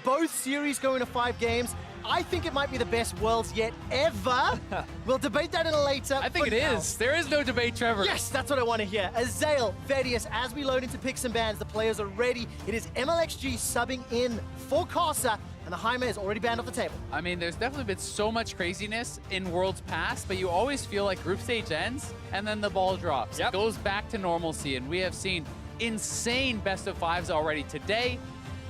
both series going to 5 games. I think it might be the best Worlds yet ever. We'll debate that in a later. I think it is. There is no debate, Trevor. Yes, that's what I want to hear. Azael, Vedius, as we load into picks and bans, the players are ready. It is MLXG subbing in for Casa, and the Jaime is already banned off the table. I mean, there's definitely been so much craziness in Worlds past, but you always feel like group stage ends, and then the ball drops. It goes back to normalcy, and we have seen insane best of 5s already today.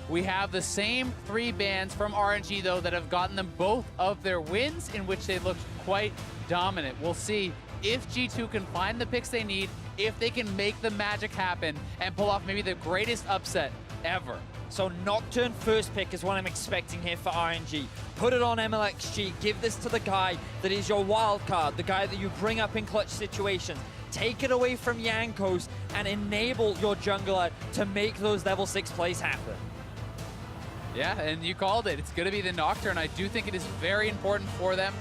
We have the same 3 bans from RNG, though, that have gotten them both of their wins, in which they looked quite dominant. We'll see if G2 can find the picks they need, if they can make the magic happen, and pull off maybe the greatest upset ever. So Nocturne first pick is what I'm expecting here for RNG. Put it on MLXG, give this to the guy that is your wild card, the guy that you bring up in clutch situations. Take it away from Yankos and enable your jungler to make those level 6 plays happen. Yeah, and you called it. It's going to be the Nocturne. I do think it is very important for them.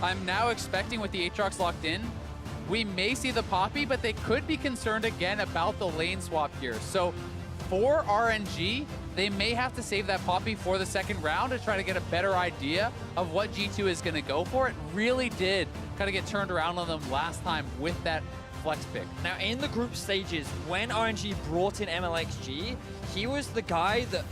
I'm now expecting with the Aatrox locked in, we may see the Poppy, but they could be concerned again about the lane swap here. So for RNG, they may have to save that Poppy for the second round to try to get a better idea of what G2 is going to go for. It really did kind of get turned around on them last time with that flex pick. Now, in the group stages, when RNG brought in MLXG, he was the guy that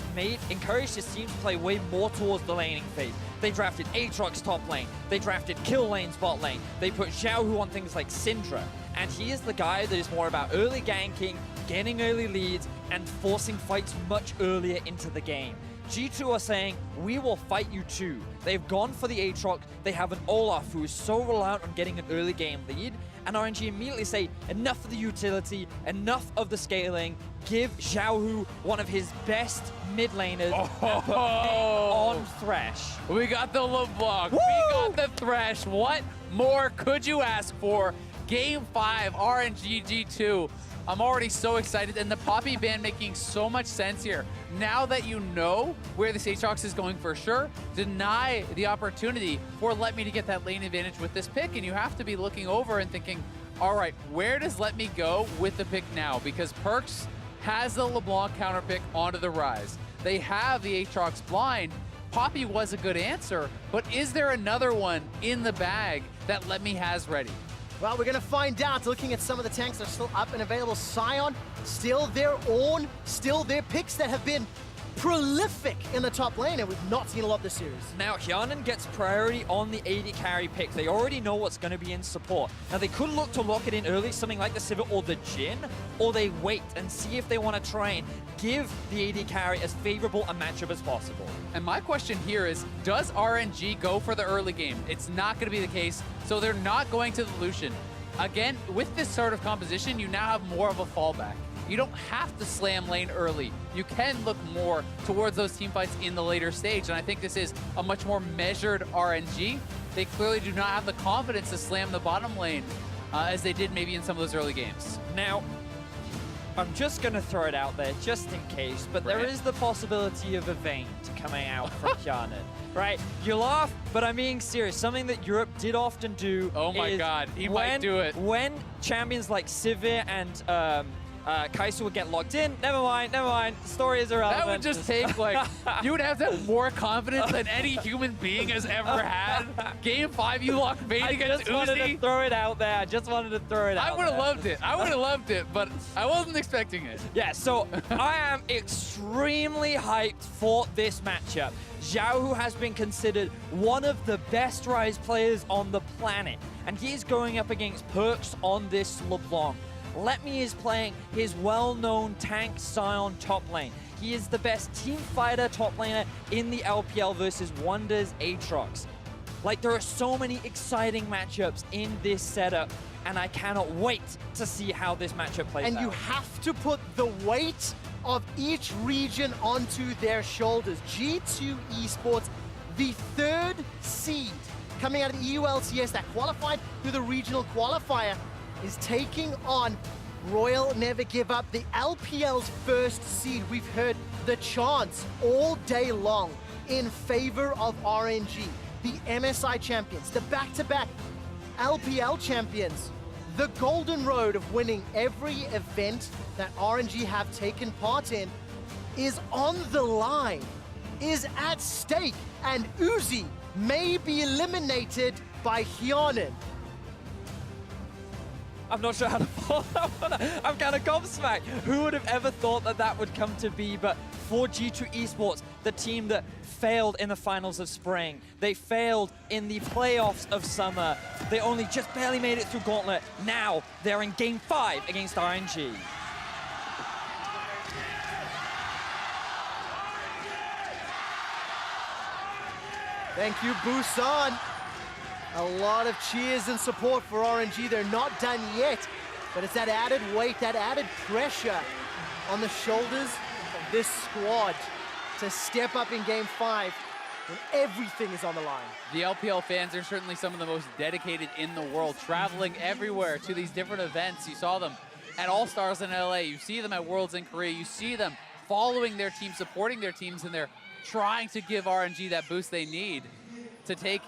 encouraged his team to play way more towards the laning phase. They drafted Aatrox top lane. They drafted Kill Lane's bot lane. They put Xiaohu on things like Syndra. And he is the guy that is more about early ganking, getting early leads, and forcing fights much earlier into the game. G2 are saying, we will fight you too. They've gone for the Aatrox. They have an Olaf who is so reliant on getting an early game lead. And RNG immediately say, enough of the utility, enough of the scaling. Give Xiaohu one of his best mid laners and put on Thresh. We got the LeBlanc. We got the Thresh. What more could you ask for? Game 5, RNG G2. I'm already so excited, and the Poppy ban making so much sense here. Now that you know where this Aatrox is going for sure, deny the opportunity for Let Me to get that lane advantage with this pick, and you have to be looking over and thinking, all right, where does Let Me go with the pick now? Because Perkz has the LeBlanc counter pick onto the Rise. They have the Aatrox blind. Poppy was a good answer, but is there another one in the bag that Let Me has ready? Well, we're going to find out. Looking at some of the tanks that are still up and available. Sion, still their own, still their picks that have been prolific in the top lane, and we've not seen a lot this series. Now, Hyanan gets priority on the AD carry pick. They already know what's going to be in support. Now, they could look to lock it in early, something like the Sivir or the Jhin, or they wait and see if they want to try and give the AD carry as favorable a matchup as possible. And my question here is, does RNG go for the early game? It's not going to be the case, so they're not going to the Lucian. Again, with this sort of composition, you now have more of a fallback. You don't have to slam lane early. You can look more towards those team fights in the later stage, and I think this is a much more measured RNG. They clearly do not have the confidence to slam the bottom lane as they did maybe in some of those early games. Now, I'm just going to throw it out there just in case, but there is the possibility of a Vayne coming out from Hyanan, right? You laugh, but I'm being serious. Something that Europe did often do. Oh my God, he might do it. When champions like Sivir and Kai'Sa would get locked in. Never mind. The story is irrelevant. That would just take, like, you would have to have more confidence than any human being has ever had. Game 5, you locked Vayne against Uzi. I just wanted to throw it out there. I would have loved it. I would have loved it, but I wasn't expecting it. Yeah, so I am extremely hyped for this matchup. Xiaohu has been considered one of the best Rise players on the planet, and he's going up against Perkz on this LeBlanc. Let Me is playing his well-known tank Sion top lane. He is the best team fighter top laner in the LPL versus Wonder's Aatrox. Like, there are so many exciting matchups in this setup, and I cannot wait to see how this matchup plays out. And you have to put the weight of each region onto their shoulders. G2 Esports, the 3rd seed coming out of the EU LCS that qualified through the regional qualifier, is taking on Royal Never Give Up, the LPL's 1st seed. We've heard the chants all day long in favor of RNG. The MSI champions, the back-to-back LPL champions, the golden road of winning every event that RNG have taken part in is on the line. is at stake, and Uzi may be eliminated by Hyanin. I'm not sure how to follow that one. I'm kind of gobsmacked. Who would have ever thought that that would come to be? But for G2 Esports, the team that failed in the finals of spring, they failed in the playoffs of summer, they only just barely made it through Gauntlet. Now they're in Game 5 against RNG. Thank you, Busan. A lot of cheers and support for RNG. They're not done yet, but it's that added weight, that added pressure on the shoulders of this squad to step up in Game 5 when everything is on the line. The LPL fans are certainly some of the most dedicated in the world, traveling everywhere to these different events. You saw them at All-Stars in LA. You see them at Worlds in Korea. You see them following their team, supporting their teams, and they're trying to give RNG that boost they need to take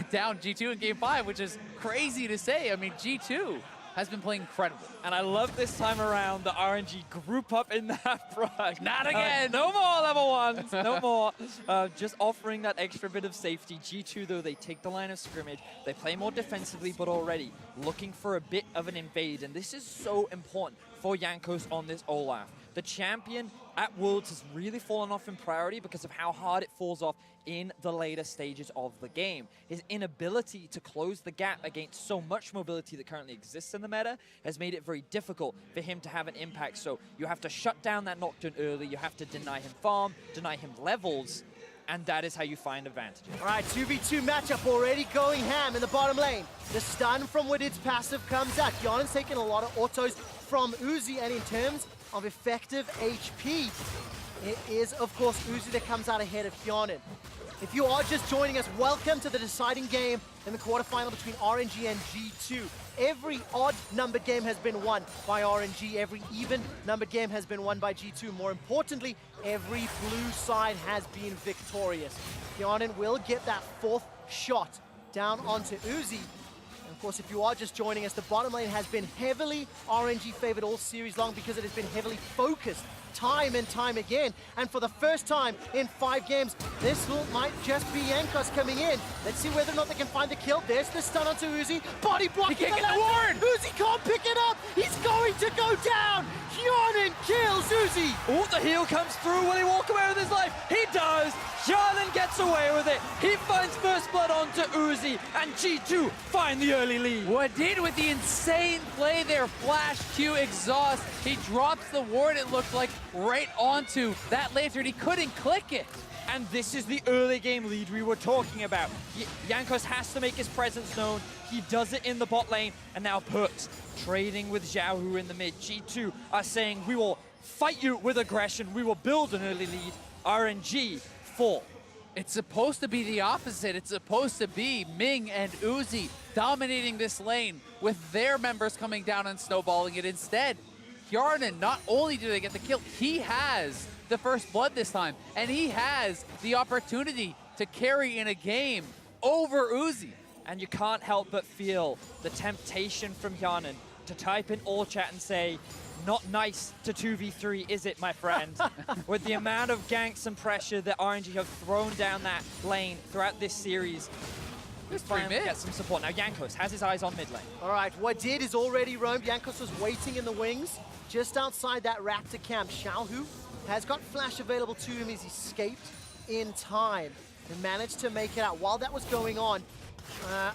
down G2 in Game 5, which is crazy to say. I mean, G2 has been playing incredible. And I love this time around the RNG group up in that front. Not again! No more level ones, no more. Just offering that extra bit of safety. G2, though, they take the line of scrimmage. They play more defensively, but already looking for a bit of an invade. And this is so important for Jankos on this Olaf. The champion at Worlds has really fallen off in priority because of how hard it falls off in the later stages of the game. His inability to close the gap against so much mobility that currently exists in the meta has made it very difficult for him to have an impact. So you have to shut down that Nocturne early, you have to deny him farm, deny him levels, and that is how you find advantages. All right, 2v2 matchup already going ham in the bottom lane. The stun from Wadid's passive comes out. Hyanen's taking a lot of autos from Uzi, and in terms of effective HP, it is, of course, Uzi that comes out ahead of Hyanen. If you are just joining us, welcome to the deciding game in the quarterfinal between RNG and G2. Every odd-numbered game has been won by RNG. Every even-numbered game has been won by G2. More importantly, every blue side has been victorious. Hyanen will get that fourth shot down onto Uzi. And of course, if you are just joining us, the bottom lane has been heavily RNG favored all series long because it has been heavily focused time and time again. And for the first time in 5 games, this might just be Jankos coming in. Let's see whether or not they can find the kill. There's the stun onto Uzi. Body blocking He can't get the ward! Uzi can't pick it up. He's going to go down. Hyanen kills Uzi. Oh, the heal comes through. Will he walk away with his life? He does. Hyanen gets away with it. He finds first blood onto Uzi, and G2 find the early lead. Wadid with the insane play there, flash Q exhaust. He drops the ward, it looked like, right onto that lantern. He couldn't click it. And this is the early game lead we were talking about. Jankos has to make his presence known. He does it in the bot lane, and now Perks trading with Xiaohu in the mid. G2 are saying, we will fight you with aggression. We will build an early lead. RNG fall. It's supposed to be the opposite. It's supposed to be Ming and Uzi dominating this lane with their members coming down and snowballing it. Instead, Hyanen, not only do they get the kill, he has the first blood this time, and he has the opportunity to carry in a game over Uzi. And you can't help but feel the temptation from Hyanen to type in all chat and say, not nice to 2v3, is it, my friend? With the amount of ganks and pressure that RNG have thrown down that lane throughout this series, we finally get some support. Now Jankos has his eyes on mid lane. All right, Wadid is already roamed. Jankos was waiting in the wings just outside that Raptor camp. Xiaohu has got flash available to him. He's escaped in time and managed to make it out. While that was going on,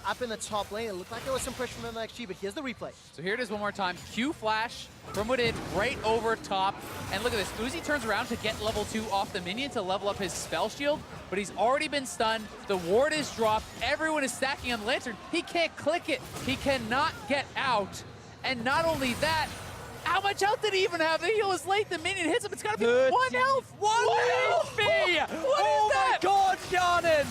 up in the top lane, it looked like there was some pressure from MLXG, but here's the replay. So here it is one more time. Q flash from Wadid right over top. And look at this. Uzi turns around to get level 2 off the minion to level up his spell shield, but he's already been stunned. The ward is dropped. Everyone is stacking on the lantern. He can't click it. He cannot get out. And not only that, how much health did he even have? The heal is late. The minion hits him. It's got to be 1 health. 1 health. HP! Oh my God, Hyanen!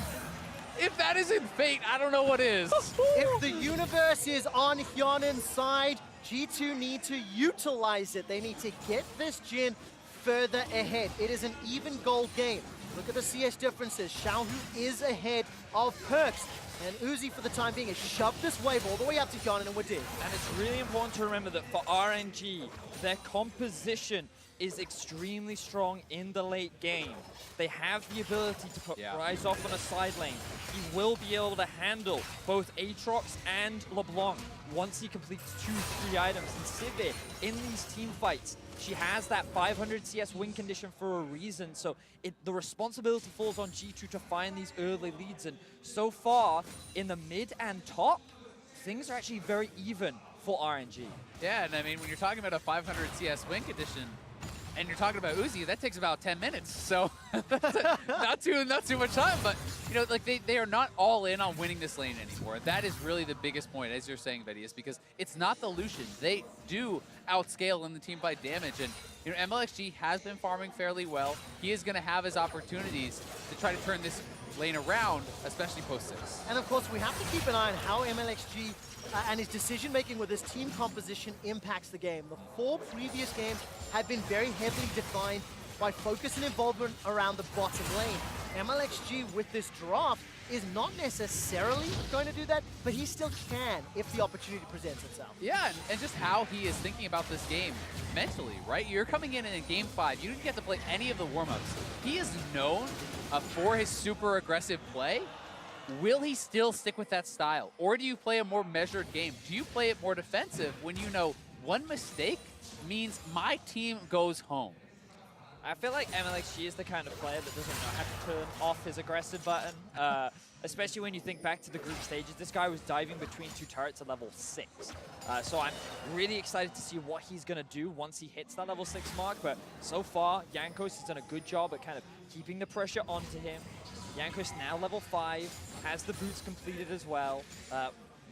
If that isn't fate, I don't know what is. If the universe is on Hyanen's side, G2 need to utilize it. They need to get this Jhin further ahead. It is an even goal game. Look at the CS differences. Xiaohu is ahead of Perks. And Uzi, for the time being, has shoved this wave all the way up to Hyanen and Wadid. And it's really important to remember that for RNG, their composition is extremely strong in the late game. They have the ability to put Rise off on a side lane. He will be able to handle both Aatrox and LeBlanc once he completes 2-3 items. And Sivir, in these team fights, she has that 500 CS win condition for a reason, so the responsibility falls on G2 to find these early leads, and so far, in the mid and top, things are actually very even for RNG. Yeah, and I mean, when you're talking about a 500 CS win condition, and you're talking about Uzi, that takes about 10 minutes, so not too much time, but you know, like they are not all in on winning this lane anymore. That is really the biggest point, as you're saying, Vedius, because it's not the Lucian. They do outscale in the team fight damage, and you know, MLXG has been farming fairly well. He is going to have his opportunities to try to turn this lane around, especially post-6. And of course, we have to keep an eye on how MLXG and his decision-making with his team composition impacts the game. The 4 previous games have been very heavily defined by focus and involvement around the bottom lane. MLXG with this draft is not necessarily going to do that, but he still can if the opportunity presents itself. Yeah, and just how he is thinking about this game mentally, right? You're coming in Game 5, you didn't get to play any of the warm-ups. He is known for his super aggressive play. Will he still stick with that style? Or do you play a more measured game? Do you play it more defensive when you know one mistake means my team goes home? I feel like MLXG is the kind of player that doesn't know how to turn off his aggressive button, especially when you think back to the group stages. This guy was diving between 2 turrets at level 6. So I'm really excited to see what he's going to do once he hits that level 6 mark. But so far, Jankos has done a good job at kind of keeping the pressure onto him. Jankos now level 5, has the boots completed as well.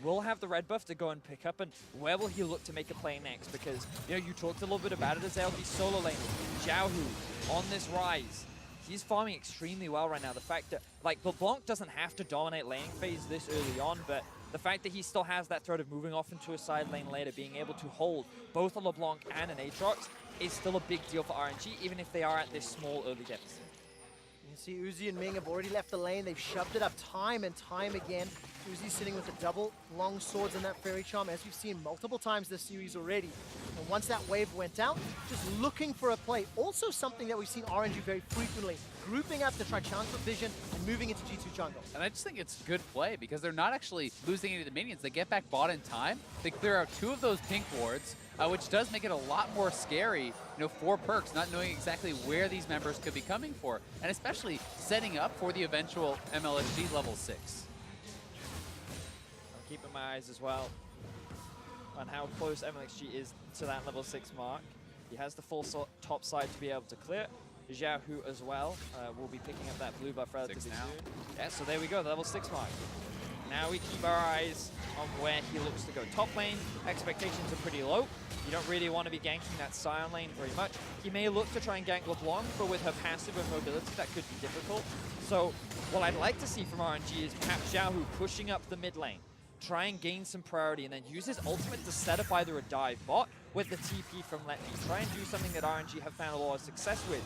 Will have the red buff to go and pick up, and where will he look to make a play next? Because, you know, you talked a little bit about it as LB solo lane. Xiaohu on this rise, he's farming extremely well right now. The fact that, like, LeBlanc doesn't have to dominate laning phase this early on, but the fact that he still has that threat of moving off into a side lane later, being able to hold both a LeBlanc and an Aatrox is still a big deal for RNG, even if they are at this small early deficit. See, Uzi and Ming have already left the lane. They've shoved it up time and time again. Uzi sitting with the double long swords and that fairy charm, as we've seen multiple times this series already. And once that wave went out, just looking for a play. Also something that we've seen RNG very frequently, grouping up to try chance for vision and moving into G2 jungle. And I just think it's good play because they're not actually losing any of the minions. They get back bot in time. They clear out 2 of those pink wards, which does make it a lot more scary, you know, for Perks, not knowing exactly where these members could be coming for, and especially setting up for the eventual MLSG level 6. I'm keeping my eyes as well on how close MLXG is to that level 6 mark. He has the full top side to be able to clear. Xiaohu as well will be picking up that blue buff relatively soon. Yeah, so there we go, the level 6 mark. Now we keep our eyes on where he looks to go. Top lane, expectations are pretty low. You don't really want to be ganking that Sion lane very much. He may look to try and gank LeBlanc, but with her passive and mobility, that could be difficult. So what I'd like to see from RNG is perhaps Xiaohu pushing up the mid lane, try and gain some priority, and then use his ultimate to set up either a dive bot with the TP from Let Me. Try and do something that RNG have found a lot of success with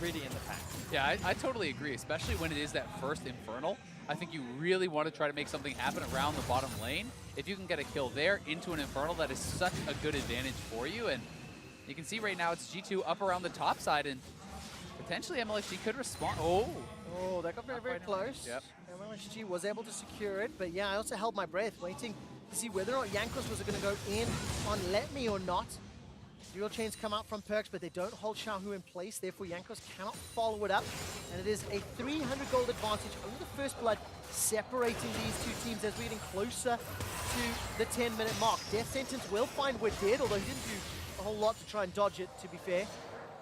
really in the past. Yeah, I totally agree, especially when it is that first Infernal. I think you really want to try to make something happen around the bottom lane. If you can get a kill there into an Infernal, that is such a good advantage for you. And you can see right now it's G2 up around the top side, and potentially MLXG could respond. Oh, that got very, very close. Yep. MLXG was able to secure it, but yeah, I also held my breath, waiting to see whether or not Jankos was going to go in on Let Me or not. Dual chains come out from Perks, but they don't hold Xiaohu in place. Therefore, Jankos cannot follow it up. And it is a 300 gold advantage over the first blood, separating these 2 teams as we're getting closer to the 10-minute mark. Death Sentence will find we're dead, although he didn't do a whole lot to try and dodge it, to be fair.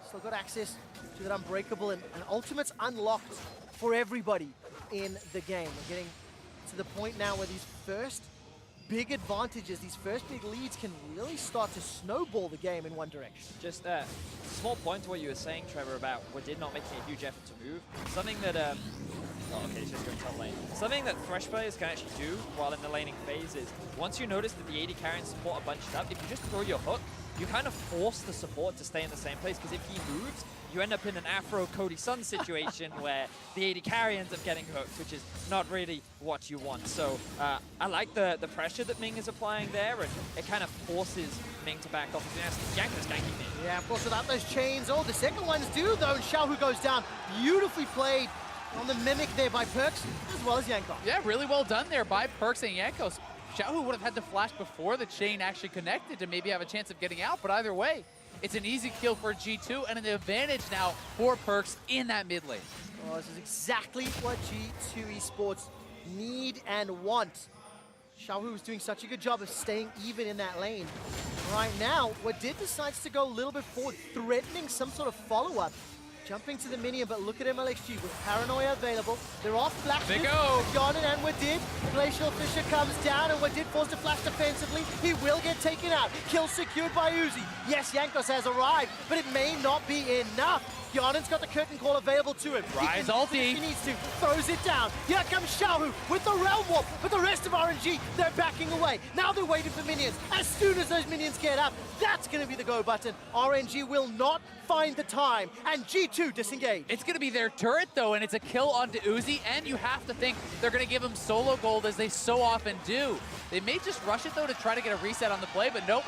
Still got access to that Unbreakable, and ultimate's unlocked for everybody in the game. We're getting to the point now where these first big advantages, these first big leads can really start to snowball the game in one direction. Just a small point to what you were saying, Trevor, about Wadid not making a huge effort to move. Something that, oh, okay, he's just going top lane. Something that Thresh players can actually do while in the laning phase is, once you notice that the AD carry and support are bunched up, if you just throw your hook, you kind of force the support to stay in the same place, because if he moves, you end up in an Afro Cody Sun situation where the AD carry ends up getting hooked, which is not really what you want. So I like the pressure that Ming is applying there, and it kind of forces Ming to back off. Yanko's ganking Ming. Yeah, of course, without those chains. Oh, the second ones do, though, and Xiaohu goes down. Beautifully played on the Mimic there by Perks, as well as Yanko. Yeah, really well done there by Perks and Yankos. Xiaohu would have had to flash before the chain actually connected to maybe have a chance of getting out, but either way, it's an easy kill for G2 and an advantage now for Perks in that mid lane. Oh, this is exactly what G2 Esports need and want. Xiaohu was doing such a good job of staying even in that lane. Right now, Wadid decides to go a little bit forward, threatening some sort of follow-up. Jumping to the minion, but look at MLXG with Paranoia available. They're off flashes. They go! Gone and Wadid. Glacial Fisher comes down, and Wadid forced to flash defensively. He will get taken out. Kill secured by Uzi. Yes, Yankos has arrived, but it may not be enough. Yonen's got the curtain call available to him. Rise ulti. If he needs to, throws it down. Here comes Xiaohu with the Realm Warp, but the rest of RNG, they're backing away. Now they're waiting for minions. As soon as those minions get up, that's going to be the go button. RNG will not find the time, and G2 disengage. It's going to be their turret, though, and it's a kill onto Uzi, and you have to think they're going to give him solo gold, as they so often do. They may just rush it, though, to try to get a reset on the play, but nope.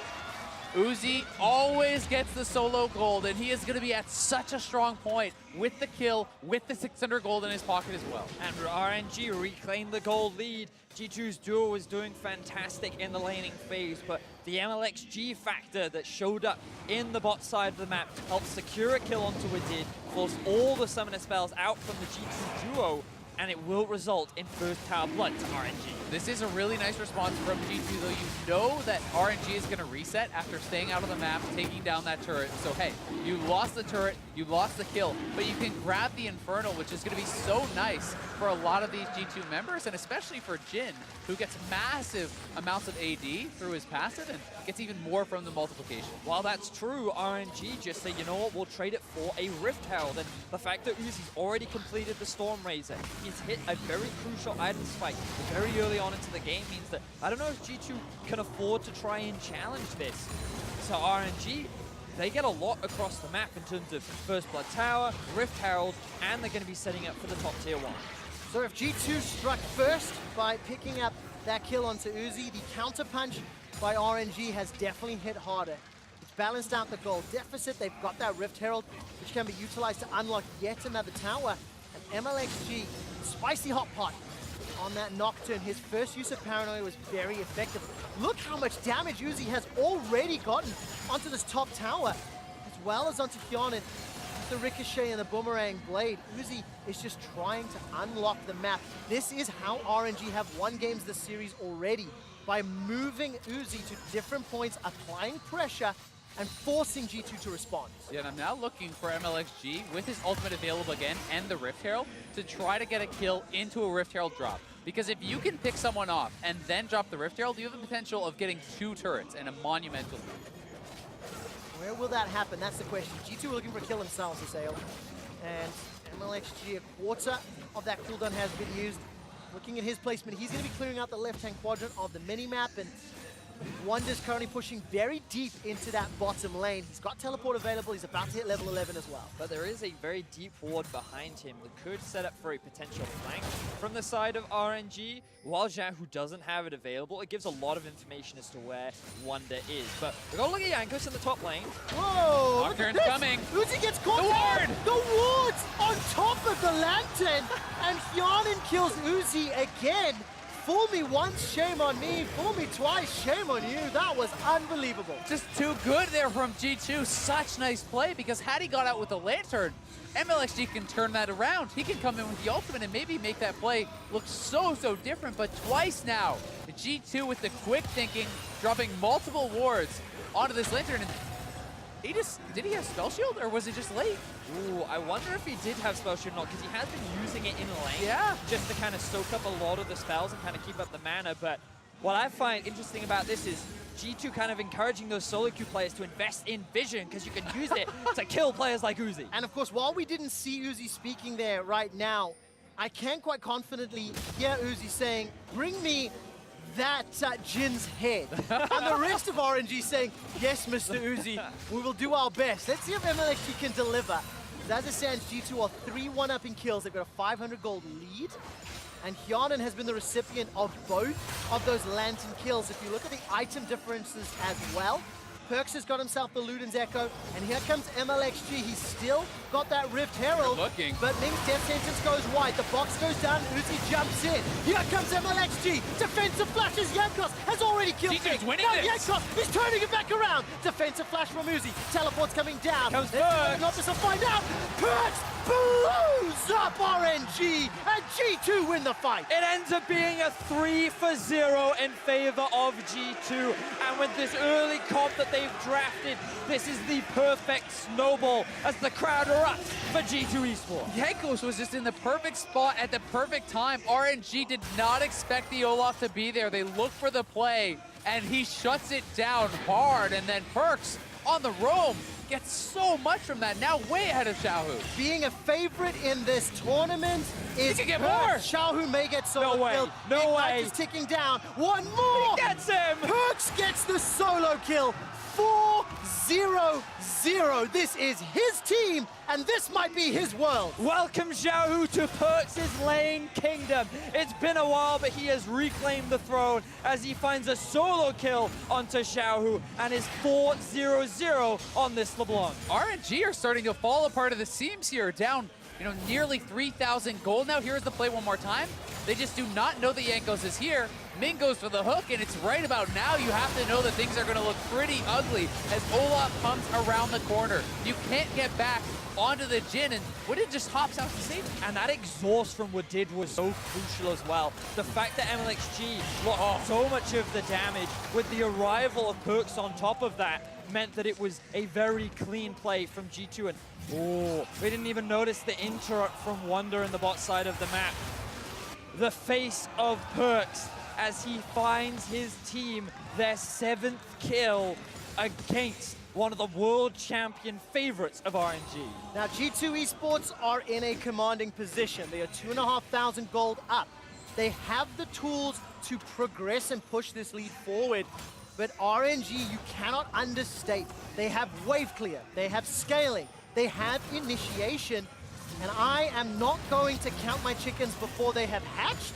Uzi always gets the solo gold, and he is going to be at such a strong point with the kill, with the 600 gold in his pocket as well. And RNG reclaimed the gold lead. G2's duo was doing fantastic in the laning phase, but the MLXG factor that showed up in the bot side of the map helped secure a kill onto Wadid, forced all the summoner spells out from the G2 duo, and it will result in first tower blood to RNG. This is a really nice response from G2, though. You know that RNG is going to reset after staying out of the map, taking down that turret. So, hey, you lost the turret, you lost the kill, but you can grab the Infernal, which is going to be so nice for a lot of these G2 members, and especially for Jin, who gets massive amounts of AD through his passive and gets even more from the multiplication. While that's true, RNG just say, you know what, we'll trade it for a Rift Herald. And the fact that Uzi's already completed the Storm Razor, he's hit a very crucial item spike very early on into the game, means that I don't know if G2 can afford to try and challenge this. So RNG, they get a lot across the map in terms of First Blood Tower, Rift Herald, and they're going to be setting up for the top tier 1. So if G2 struck first by picking up that kill onto Uzi, the counter punch by RNG has definitely hit harder. It's balanced out the gold deficit. They've got that Rift Herald, which can be utilized to unlock yet another tower. And MLXG, spicy hot pot on that Nocturne. His first use of Paranoia was very effective. Look how much damage Uzi has already gotten onto this top tower, as well as onto Hyonin. The Ricochet and the Boomerang Blade. Uzi is just trying to unlock the map. This is how RNG have won games this series already, by moving Uzi to different points, applying pressure, and forcing G2 to respond. Yeah, and I'm now looking for MLXG with his ultimate available again and the Rift Herald to try to get a kill into a Rift Herald drop. Because if you can pick someone off and then drop the Rift Herald, you have the potential of getting 2 turrets and a monumental lead. Where will that happen? That's the question. G2 are looking for a kill themselves, Assail. And MLXG, a quarter of that cooldown has been used. Looking at his placement, he's going to be clearing out the left-hand quadrant of the mini-map, and Wonder's currently pushing very deep into that bottom lane. He's got teleport available. He's about to hit level 11 as well. But there is a very deep ward behind him that could set up for a potential flank from the side of RNG. While Xiaohu doesn't have it available, it gives a lot of information as to where Wonder is. But we're going to look at Yankos in the top lane. Whoa! Nocturne's coming. Uzi gets caught The down. ward! The ward's on top of the lantern, and Hyonin kills Uzi again. Fool me once, shame on me. Fool me twice, shame on you. That was unbelievable. Just too good there from G2. Such nice play, because had he got out with the Lantern, MLXG can turn that around. He can come in with the ultimate and maybe make that play look so different, but twice now. The G2 with the quick thinking, dropping multiple wards onto this Lantern. And did he have Spell Shield, or was it just late? Ooh, I wonder if he did have Spell Shield or not, because he has been using it in lane. Yeah. Just to kind of soak up a lot of the spells and kind of keep up the mana. But what I find interesting about this is G2 kind of encouraging those solo queue players to invest in vision, because you can use it to kill players like Uzi. And of course, while we didn't see Uzi speaking there right now, I can quite confidently hear Uzi saying, bring me that Jin's head. And the rest of RNG saying, yes, Mr. Uzi, we will do our best. Let's see if MLXG can deliver. As it stands, G2 are 3-1 up in kills. They've got a 500 gold lead. And Hyanan has been the recipient of both of those Lantern kills. If you look at the item differences as well, Perks has got himself the Luden's Echo, and here comes MLXG. He's still got that Rift Herald, but Ming's death sentence goes wide. The box goes down, Uzi jumps in. Here comes MLXG. Defensive flashes, Yankos has already killed G2's winning now this. Yankos is turning it back around. Defensive flash from Uzi. Teleport's coming down. Comes Perks. Not to find out. Perks blows up RNG, and G2 win the fight. It ends up being a 3-0 in favor of G2. And with this early comp that they've drafted, this is the perfect snowball as the crowd erupts for G2 Esports. Yankos was just in the perfect spot at the perfect time. RNG did not expect the Olaf to be there. They looked for the play, and he shuts it down hard. And then Perks on the roam gets so much from that, now way ahead of Xiaohu. Being a favorite in this tournament is He can get Perks. more. Xiaohu may get solo No way. kill. No Big way. Mike is ticking down. One more. He gets him. Perks gets the solo kill. 4-0-0. This is his team, and this might be his world. Welcome Xiaohu to Perks' lane kingdom. It's been a while, but he has reclaimed the throne as he finds a solo kill onto Xiaohu and is 4-0-0 on this LeBlanc. RNG are starting to fall apart at the seams here, down nearly 3,000 gold now. Here's the play one more time. They just do not know that Yankos is here. Ming goes for the hook, and it's right about now you have to know that things are going to look pretty ugly as Olaf comes around the corner. You can't get back onto the Jhin, and Woodin just hops out to save him. And that exhaust from Woodid was so crucial as well. The fact that MLXG lost so much of the damage with the arrival of Perks on top of that meant that it was a very clean play from G2. And we didn't even notice the interrupt from Wonder in the bot side of the map. The face of Perks as he finds his team their 7th kill against one of the world champion favorites of RNG. Now, G2 Esports are in a commanding position. They are 2,500 gold up. They have the tools to progress and push this lead forward, but RNG, you cannot understate. They have wave clear, they have scaling, they have initiation, and I am not going to count my chickens before they have hatched.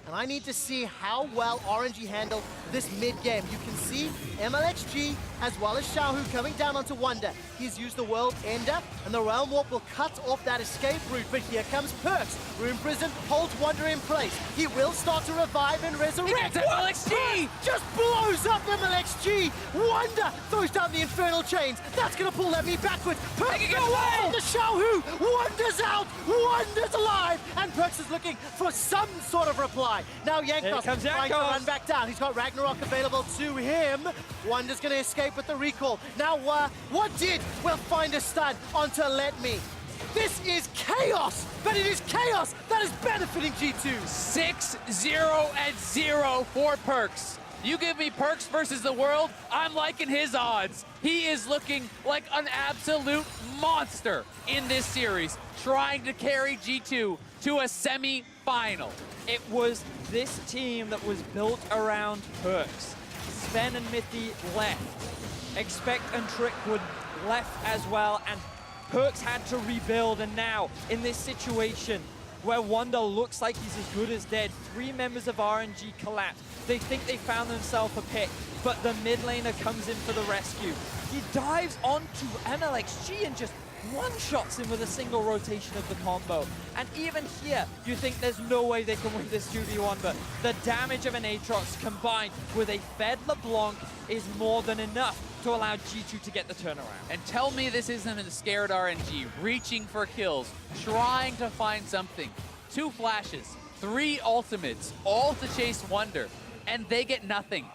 And I need to see how well RNG handle this mid-game. You can see MLXG as well as Xiaohu coming down onto Wonder. He's used the World Ender, and the Realm Warp will cut off that escape route. But here comes Perks. Room Prison holds Wonder in place. He will start to revive and resurrect. MLXG! Just blows up MLXG. Wonder throws down the Infernal Chains. That's going to pull that me backwards. Perks get away away! to Xiaohu. Wonder's out. Wonder's alive. And Perks is looking for some sort of reply. Now Yankos comes trying to Yankos. run back down. He's got Ragnarok available to him. Wonder's going to escape with the recall. Now what did? We'll find a stun onto Let Me. This is chaos, but it is chaos that is benefiting G2. 6-0-0 for Perks. You give me Perks versus the world, I'm liking his odds. He is looking like an absolute monster in this series, trying to carry G2 to a semi-final. It was this team that was built around Perks. Sven and Mithy left. Expect and Trickwood left as well, and Perks had to rebuild. And now, in this situation where Wonder looks like he's as good as dead, 3 members of RNG collapse. They think they found themselves a pick, but the mid laner comes in for the rescue. He dives onto MLXG and just one-shots him with a single rotation of the combo. And even here, you think there's no way they can win this 2v1, but the damage of an Aatrox combined with a fed LeBlanc is more than enough to allow G2 to get the turnaround. And tell me this isn't a scared RNG, reaching for kills, trying to find something. 2 flashes, 3 ultimates, all to chase Wonder, and they get nothing.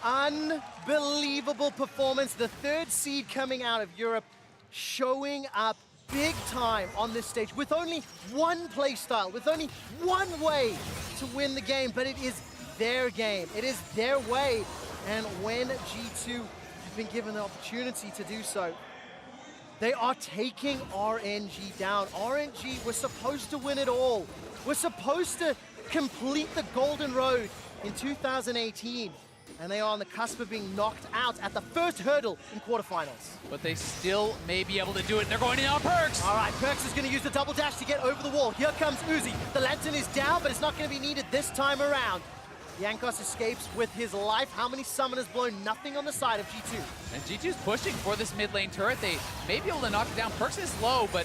Unbelievable performance. The 3rd seed coming out of Europe, showing up big time on this stage with only one play style, with only one way to win the game, but it is their game. It is their way. And when G2 has been given the opportunity to do so, they are taking RNG down. RNG was supposed to win it all. We're supposed to complete the Golden Road in 2018. and they are on the cusp of being knocked out at the first hurdle in quarterfinals. But they still may be able to do it. They're going in on Perks. All right, Perks is going to use the double dash to get over the wall. Here comes Uzi. The lantern is down, but it's not going to be needed this time around. Yankos escapes with his life. How many summoners blown? Nothing on the side of G2. And G2's pushing for this mid lane turret. They may be able to knock it down. Perks is low, but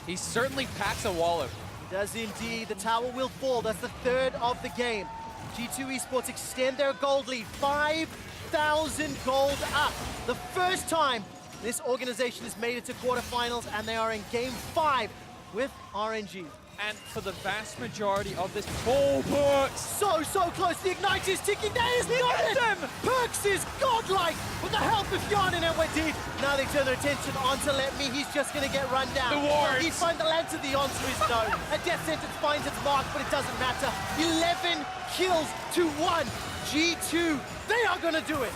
he certainly packs a wallop. He does indeed. The tower will fall. That's the third of the game. G2 Esports extend their gold lead. 5,000 gold up. The first time this organization has made it to quarterfinals, and they are in game 5 with RNG. And for the vast majority of this, oh, Perks! So close. The Ignite is ticking. That is not it! Perks is godlike with the help of Jan and Edward. Now they turn their attention onto Let Me. He's just going to get run down. The wards. Will he find the Lantern? The answer is no. A death sentence finds its mark, but it doesn't matter. 11 kills to 1. G2, they are going to do it.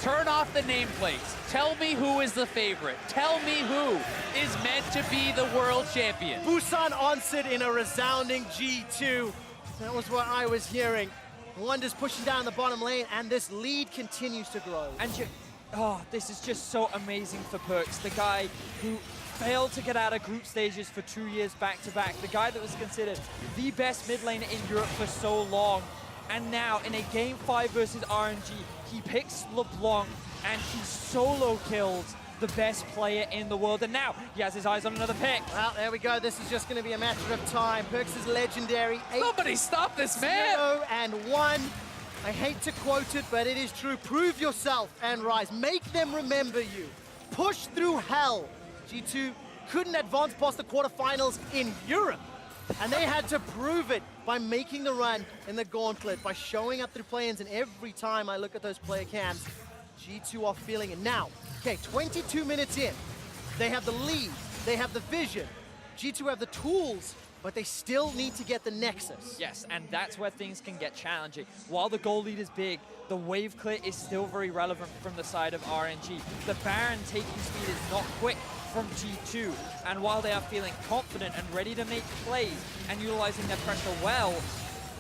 Turn off the nameplates. Tell me who is the favorite. Tell me who is meant to be the world champion. Busan answered in a resounding G2. That was what I was hearing. Wonder's pushing down the bottom lane, and this lead continues to grow. And this is just so amazing for Perks, the guy who failed to get out of group stages for 2 years back-to-back, the guy that was considered the best mid laner in Europe for so long. And now, in a Game 5 versus RNG, he picks LeBlanc, and he solo kills the best player in the world. And now, he has his eyes on another pick. Well, there we go. This is just going to be a matter of time. Perks is legendary. Somebody stop this man! 0-1. I hate to quote it, but it is true. Prove yourself and rise. Make them remember you. Push through hell. G2 couldn't advance past the quarterfinals in Europe, and they had to prove it by making the run in the gauntlet, by showing up through play-ins, and every time I look at those player cams, G2 are feeling it. Now, okay, 22 minutes in, they have the lead, they have the vision, G2 have the tools, but they still need to get the Nexus. Yes, and that's where things can get challenging. While the goal lead is big, the wave clear is still very relevant from the side of RNG. The Baron taking speed is not quick from G2, and while they are feeling confident and ready to make plays and utilizing their pressure well,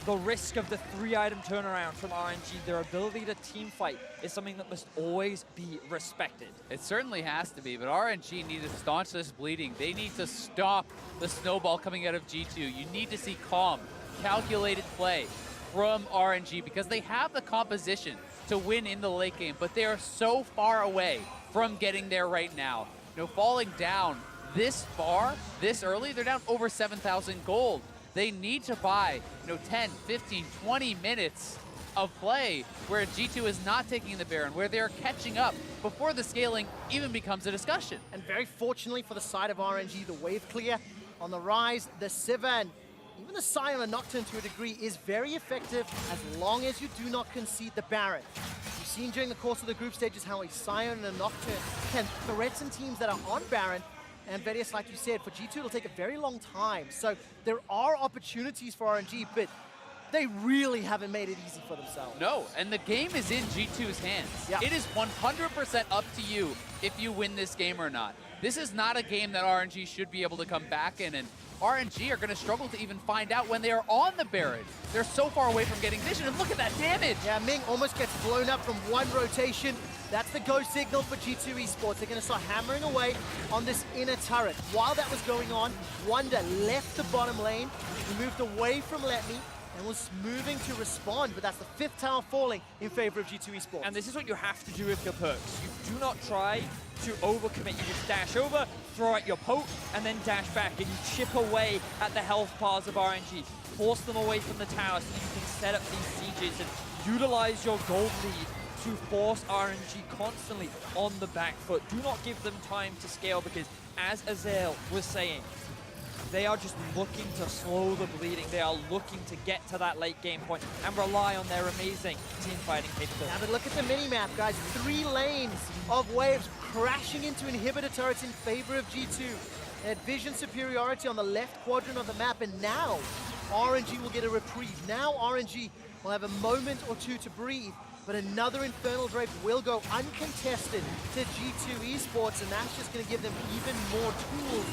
the risk of the 3-item turnaround from RNG, their ability to team fight, is something that must always be respected. It certainly has to be, but RNG need to staunch this bleeding. They need to stop the snowball coming out of G2. You need to see calm, calculated play from RNG, because they have the composition to win in the late game, but they are so far away from getting there right now. You know, falling down this far, this early, they're down over 7,000 gold. They need to buy, 10, 15, 20 minutes of play where G2 is not taking the Baron, where they're catching up before the scaling even becomes a discussion. And very fortunately for the side of RNG, the wave clear on the rise, the Sivir, even the Scion and Nocturne to a degree is very effective as long as you do not concede the Baron. You've seen during the course of the group stages how a Scion and a Nocturne can threaten teams that are on Baron. And Vedius, like you said, for G2 it'll take a very long time. So there are opportunities for RNG, but they really haven't made it easy for themselves. No, and the game is in G2's hands. Yeah. It is 100% up to you if you win this game or not. This is not a game that RNG should be able to come back in, and RNG are going to struggle to even find out when they are on the Baron. They're so far away from getting vision, and look at that damage! Yeah, Ming almost gets blown up from one rotation. That's the go signal for G2 Esports. They're going to start hammering away on this inner turret. While that was going on, Wonder left the bottom lane. He moved away from Let Me and was moving to respond, but that's the 5th tower falling in favor of G2 Esports. And this is what you have to do if you're Perks. You do not try to overcommit. You just dash over, throw out your poke, and then dash back, and you chip away at the health bars of RNG. Force them away from the tower so you can set up these sieges and utilize your gold lead to force RNG constantly on the back foot. Do not give them time to scale, because as Azael was saying, they are just looking to slow the bleeding. They are looking to get to that late game point and rely on their amazing team fighting capability. Now, but look at the mini-map, guys. 3 lanes of waves crashing into inhibitor turrets in favor of G2. They had vision superiority on the left quadrant of the map, and now RNG will get a reprieve. Now RNG will have a moment or two to breathe, but another Infernal Drape will go uncontested to G2 Esports, and that's just going to give them even more tools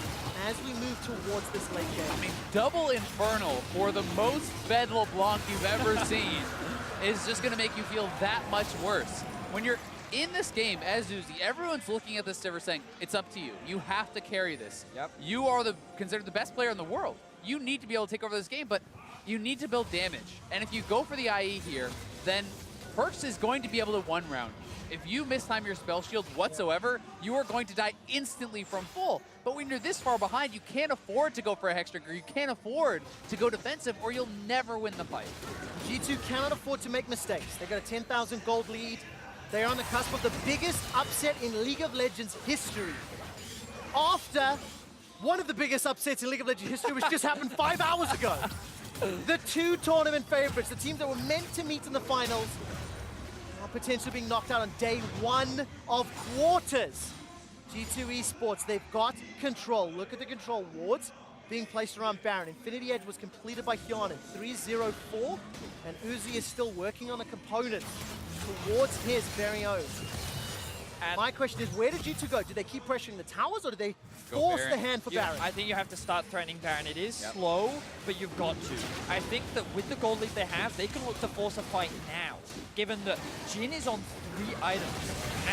as we move towards this late game. I mean, double Infernal for the most Fed LeBlanc you've ever seen. is just going to make you feel that much worse. When you're in this game as Uzi, everyone's looking at this Sivir saying, it's up to you. You have to carry this. Yep. You are considered the best player in the world. You need to be able to take over this game, but you need to build damage. And if you go for the IE here, then Perkz is going to be able to one round. If you mistime your spell shield whatsoever, you are going to die instantly from full. But when you're this far behind, you can't afford to go for a Hex Trigger. You can't afford to go defensive, or you'll never win the fight. G2 cannot afford to make mistakes. They got a 10,000 gold lead. They are on the cusp of the biggest upset in League of Legends history. After one of the biggest upsets in League of Legends history, which just happened 5 hours ago. The two tournament favorites, the teams that were meant to meet in the finals, are potentially being knocked out on day 1 of quarters. G2 Esports, they've got control. Look at the control wards being placed around Baron. Infinity Edge was completed by Hyun in 3-0-4, and Uzi is still working on a component towards his very own. And my question is, where did G2 go? Did they keep pressuring the towers, or did they force the hand for Baron? I think you have to start threatening Baron. It is slow, but you've got to. I think that with the gold lead they have, they can look to force a fight now, given that Jhin is on 3 items.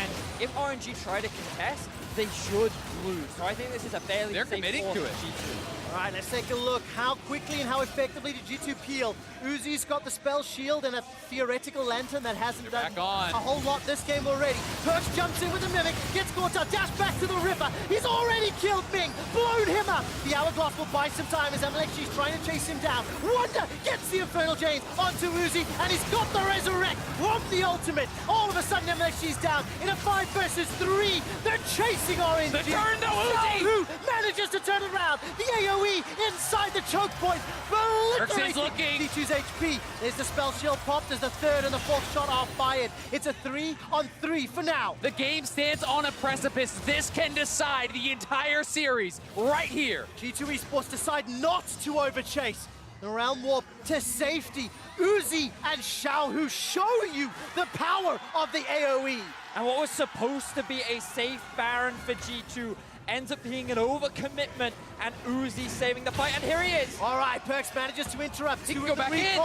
And if RNG try to contest, they should lose. So I think this is a fairly safe committing force to it. for G2. All right, let's take a look. How quickly and how effectively did G2 peel? Uzi's got the spell shield and a theoretical lantern that hasn't done a whole lot this game already. Perkz jumps in with a Mimic, gets caught up, dash back to the river. He's already killed Ming, blown him up. The Hourglass will buy some time as MLXG's trying to chase him down. Wonder gets the Infernal Chains onto Uzi, and he's got the Resurrect from the ultimate. All of a sudden, MLXG's down in a 5 versus 3. They're chasing RNG. The turn to Uzi! Who manages to turn it around. The AoE inside the choke point. Perkz is looking. G2's HP. There's the spell shield popped as the 3rd and the 4th shot are fired. It's a 3-on-3 for now. The game stands on a precipice. This can decide the entire series right here. G2 Esports decide not to overchase. The Realm Warp to safety. Uzi and Xiaohu show you the power of the AoE. And what was supposed to be a safe Baron for G2 ends up being an overcommitment, and Uzi saving the fight, and here he is! All right, Perkz manages to interrupt. He can go back in.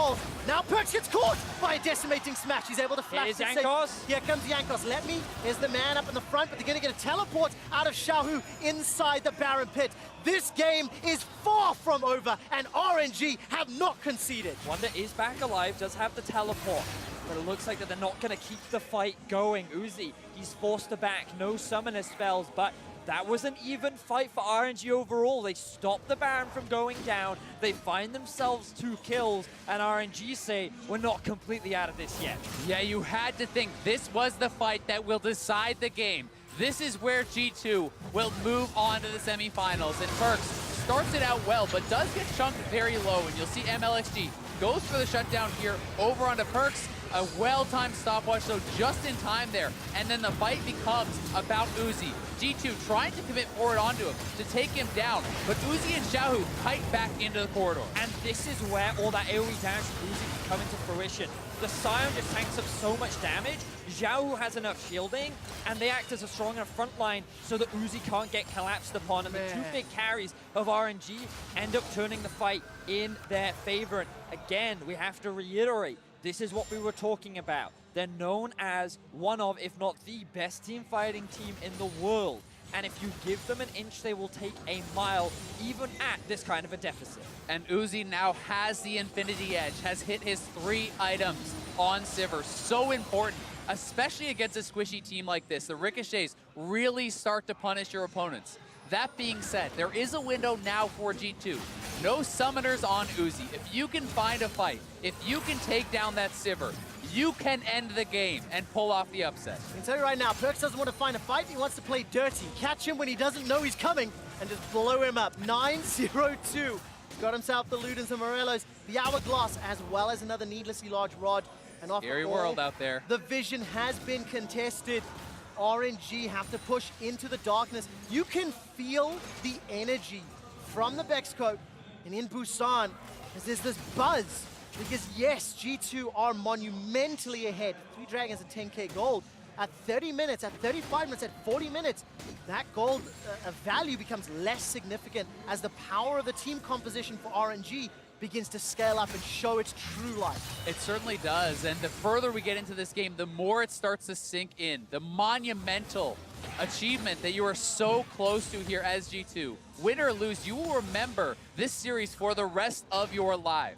Now Perkz gets caught by a decimating smash. He's able to flash Here's the Jankos. Here comes Jankos. Let me. Here's the man up in the front, but they're going to get a teleport out of Xiaohu inside the Baron pit. This game is far from over, and RNG have not conceded. Wonder is back alive, does have the teleport, but it looks like that they're not going to keep the fight going. Uzi, he's forced to back, no summoner spells, but that was an even fight for RNG overall. They stopped the Baron from going down. They find themselves 2 kills, and RNG say, we're not completely out of this yet. Yeah, you had to think this was the fight that will decide the game. This is where G2 will move on to the semifinals, and Perkz starts it out well, but does get chunked very low, and you'll see MLXG goes for the shutdown here over onto Perkz. A well-timed stopwatch, so just in time there. And then the fight becomes about Uzi. G2 trying to commit forward onto him to take him down, but Uzi and Xiaohu kite back into the corridor. And this is where all that AoE damage from Uzi can come into fruition. The Scion just tanks up so much damage. Xiaohu has enough shielding, and they act as a strong enough front line so that Uzi can't get collapsed upon. And the 2 big carries of RNG end up turning the fight in their favor. And again, we have to reiterate, this is what we were talking about. They're known as one of, if not the best team fighting team in the world. And if you give them an inch, they will take a mile, even at this kind of a deficit. And Uzi now has the Infinity Edge, has hit his 3 items on Sivir. So important, especially against a squishy team like this. The ricochets really start to punish your opponents. That being said, there is a window now for G2. No summoners on Uzi. If you can find a fight, if you can take down that Sivir, you can end the game and pull off the upset. I can tell you right now, Perkz doesn't want to find a fight. He wants to play dirty. Catch him when he doesn't know he's coming and just blow him up. 9-0-2. Got himself the Ludens and Morellos, the Hourglass, as well as another needlessly large rod. And off Scary the world out there. The vision has been contested. RNG have to push into the darkness. You can feel the energy from the Bexcoat and in Busan as there's this buzz. Because yes, G2 are monumentally ahead. 3 Dragons and 10k gold. At 30 minutes, at 35 minutes, at 40 minutes, that gold value becomes less significant as the power of the team composition for RNG begins to scale up and show its true light. It certainly does, and the further we get into this game, the more it starts to sink in. The monumental achievement that you are so close to here as G2. Win or lose, you will remember this series for the rest of your life.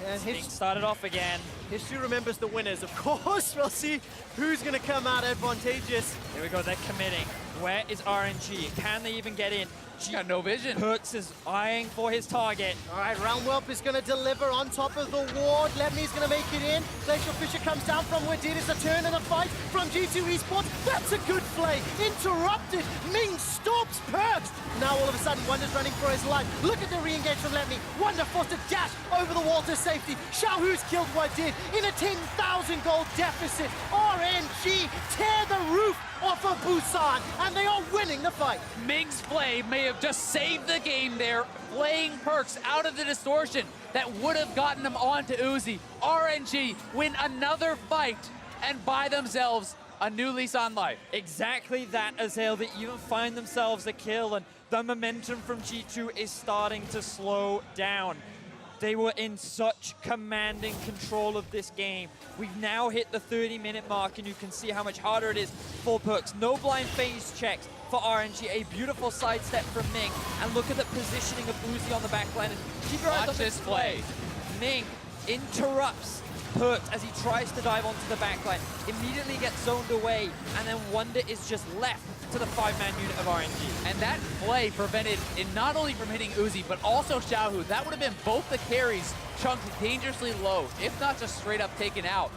And Being started off again. history remembers the winners, of course. We'll see who's going to come out advantageous. Here we go, they're committing. Where is RNG? Can they even get in? Got no vision. Perks is eyeing for his target. All right, Realmwhelp is going to deliver on top of the ward. Lemny's going to make it in. Glacial Fisher comes down from where did is a turn in the fight from G2 Esports. That's a good play. Interrupted. Ming stops Perks. Now all of a sudden, Wonder's running for his life. Look at the re-engage from Lemny. Wonder forced to dash over the wall to safety. Xiaohu's killed Wadid in a 10,000 gold deficit. RNG tear the roof off of Busan, and they are winning the fight. Ming's play may have just saved the game there, playing Perks out of the distortion that would have gotten him onto Uzi. RNG win another fight and buy themselves a new lease on life. Exactly that, Azael. They even find themselves a kill, and the momentum from G2 is starting to slow down. They were in such commanding control of this game. We've now hit the 30-minute mark, and you can see how much harder it is for Perks. No blind phase checks for RNG. A beautiful sidestep from Ming. And look at the positioning of Uzi on the backline. And keep your eyes on Watch this play. Ming interrupts Perks as he tries to dive onto the backline. Immediately gets zoned away, and then Wonder is just left to the 5-man unit of RNG. And that play prevented it not only from hitting Uzi, but also Xiaohu. That would have been both the carries chunked dangerously low, if not just straight up taken out.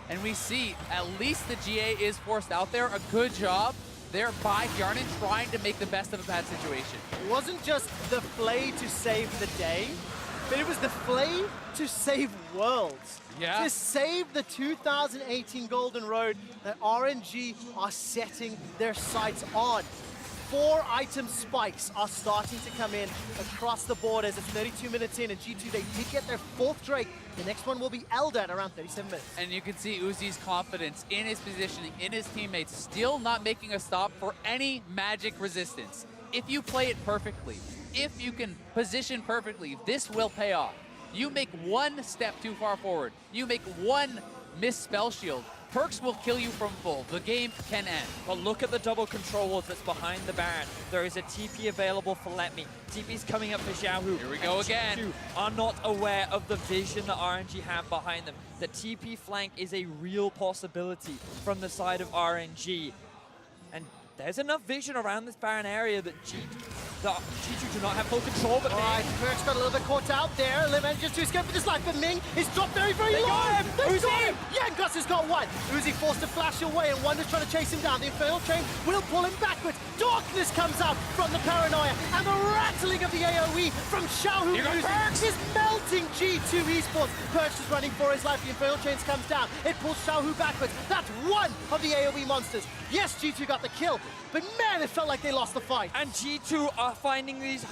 And we see at least the GA is forced out there. A good job there by Yarnan trying to make the best of a bad situation. It wasn't just the play to save the day, but it was the play to save worlds. Yeah. To save the 2018 Golden Road that RNG are setting their sights on. 4 item spikes are starting to come in across the board as it's 32 minutes in, and G2, they did get their 4th Drake. The next one will be Elder at around 37 minutes. And you can see Uzi's confidence in his positioning, in his teammates, still not making a stop for any magic resistance. If you play it perfectly, if you can position perfectly, this will pay off. You make one step too far forward, you make one missed spell shield, Perks will kill you from full. The game can end. But look at the double control wall that's behind the Baron. There is a TP available for Letme. TP's coming up for Xiaohu. Here we go again. G2 are not aware of the vision that RNG have behind them. The TP flank is a real possibility from the side of RNG. And there's enough vision around this Baron area that G2 do not have full control, but All right, Perks got a little bit caught out there. Lim manages to escape with his life, but Ming is dropped very, very low. got him! They got Uzi! him! Yangus has got one. Uzi forced to flash away, and Wonder's trying to chase him down. The Infernal Chain will pull him backwards. Darkness comes out from the Paranoia, and the rattling of the AoE from Xiaohu Here goes Perks! is melting G2 Esports. Perks is running for his life. The Infernal Chains comes down. It pulls Xiaohu backwards. That's one of the AoE monsters. Yes, G2 got the kill, but man, it felt like they lost the fight. And G2 are finding these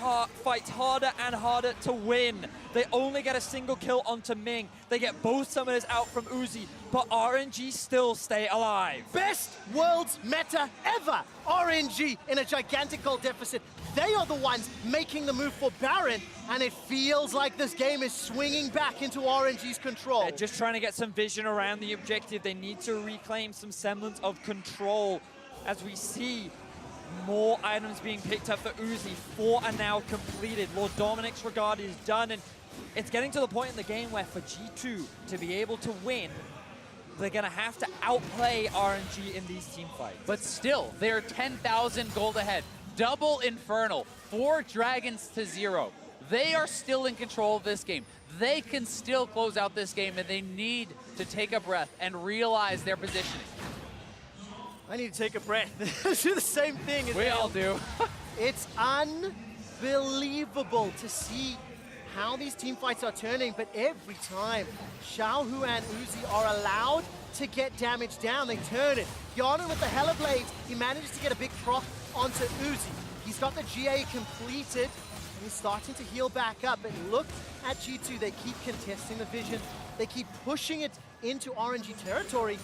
fights harder and harder to win. They only get a single kill onto Ming. They get both summoners out from Uzi, but RNG still stay alive. Best worlds meta ever. RNG in a gigantic gold deficit. They are the ones making the move for Baron, and it feels like this game is swinging back into RNG's control. They're just trying to get some vision around the objective. They need to reclaim some semblance of control as we see more items being picked up for Uzi. 4 are now completed. Lord Dominic's regard is done, and it's getting to the point in the game where for G2 to be able to win, they're gonna have to outplay RNG in these team fights. But still, they're 10,000 gold ahead. Double Infernal, 4 dragons to 0. They are still in control of this game. They can still close out this game, and they need to take a breath and realize their positioning. I need to take a breath. Do the same thing. We all do. It's unbelievable to see how these team fights are turning, but every time Xiaohu and Uzi are allowed to get damage down, they turn it. Yarnan with the Hella Blades, he manages to get a big proc onto Uzi. He's got the GA completed, and he's starting to heal back up. But look at G2, they keep contesting the vision. They keep pushing it into RNG territory,